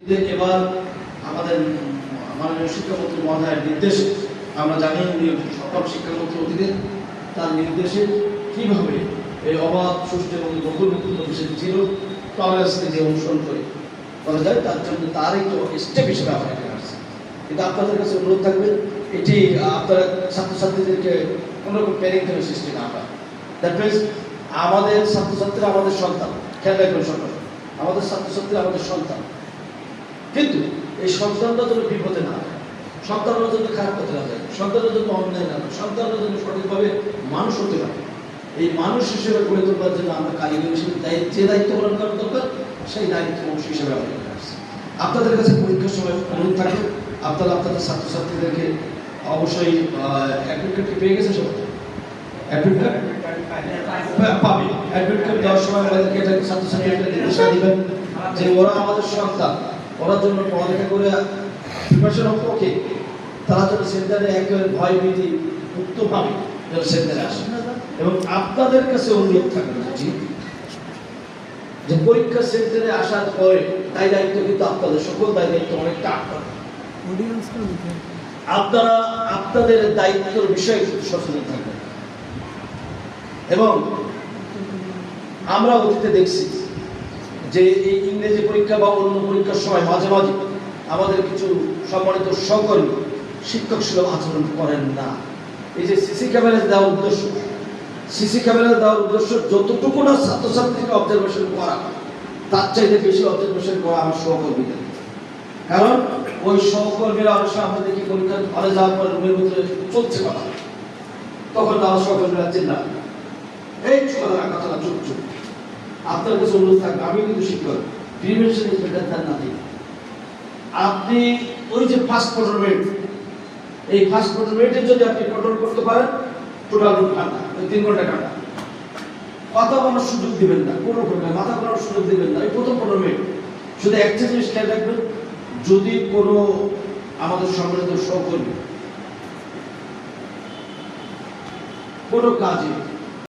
এবার আমাদের মাননীয় শিক্ষামন্ত্রী মহোদয়ের নির্দেশে আমরা জানি উনি সপ্তম শিক্ষামন্ত্রী অধীনে তার নির্দেশে কিভাবে এই অবাধ সুষ্ঠু এবং বকুলমুক্ত প্রতিষ্ঠান ছিল টলারেন্সকে যে অনুসরণ করা যায় তার জন্য তার একটু স্টেপ হিসেবে আমরা এখানে আসছি। কিন্তু আপনাদের কাছে অনুরোধ থাকবে এটি আপনারা ছাত্রছাত্রীদেরকে কোনোরকম প্যানিকের সৃষ্টি না হয়। দ্যাট মিনস আমাদের ছাত্রছাত্রীরা আমাদের সন্তান, খেয়াল রাখবেন সন্তান, আমাদের ছাত্রছাত্রীরা আমাদের সন্তান, কিন্তু এই সন্তানরা যেন বিপদে না হয়, সন্তানরা যেন খারাপ করতে না যায়, সন্তানরা যেন অন্যায় না হয়, সন্তানরা যেন সঠিকভাবে মানুষ হতে পারে। এই মানুষ হিসেবে গড়ে তোলার জন্য আমরা কারিগর হিসেবে যে দায়িত্ব পালন করা দরকার সেই দায়িত্ব অংশ হিসেবে আমরা এখানে আসছি। আপনাদের কাছে পরীক্ষার সময় অনুরোধ থাকবে আপনারা আপনাদের ছাত্রছাত্রীদেরকে অবশ্যই অ্যাডমিট কার্ড পেয়ে গেছে সবাই, অ্যাডমিট কার্ড পাবে। অ্যাডমিট কার্ড দেওয়ার সময় আমাদেরকে এটা ছাত্রছাত্রীদেরকে নির্দেশনা দিবেন যে ওরা আমাদের সন্তান, ওরার জন্য পড়ালেখা করে প্রিপারেশন অফ ওকে, তারা যেন সেন্টারে একেবারে ভয় ভীতি মুক্তভাবে যেন সেন্টারে আসে। এবং আপনাদের কাছে অনুরোধ থাকবে যে পরীক্ষা সেন্টারে আসার পরে দায় দায়িত্ব কিন্তু আপনাদের, সকল দায় দায়িত্ব অনেকটা আপনারা আপনাদের দায়িত্বের বিষয়ে সচেতন থাকবেন। এবং আমরা অতীতে দেখছি যে এই ইংরেজি পরীক্ষা বা অন্য পরীক্ষার সময় মাঝে মাঝে আমাদের কিছু সম্মানিত সহকর্মী শিক্ষক সুলভ আচরণ করেন না। এই যে সিসি ক্যামেরা দেওয়ার উদ্দেশ্য, সিসি ক্যামেরা দেওয়ার উদ্দেশ্য যতটুকু না ছাত্রছাত্রীকে অবজারভেশন করা, তার চাইতে বেশি অবজারভেশন করা আমার সহকর্মীদের। কারণ ওই সহকর্মীরা অবশ্য আমরা দেখি পরীক্ষার হলে যাওয়ার পরে রুমের ভিতরে চলছে কথা, তখন আমার সহকর্মীরা চিন্তা এই কথাটা চুপ চুপ। আপনার কাছে অনুরোধ থাকবে, আমি কিন্তু শিক্ষক, prevention is better than nothing. আপনি ওই যে ফার্স্ট 15 মিনিট, এই ফার্স্ট 15 মিনিটে যদি আপনি কন্ট্রোল করতে পারেন, টোটাল রুট ঠান্ডা, ওই 3 ঘন্টা ঠান্ডা। কথা বলার সুযোগ দিবেন না, কোনো প্রকার মাথা ঘোরানোর সুযোগ দিবেন না। এই প্রথম 15 মিনিট শুধু একটা জিনিস খেয়াল রাখবেন, যদি কোনো আমাদের সম্মানিত সহকর্মী কোনো কাজে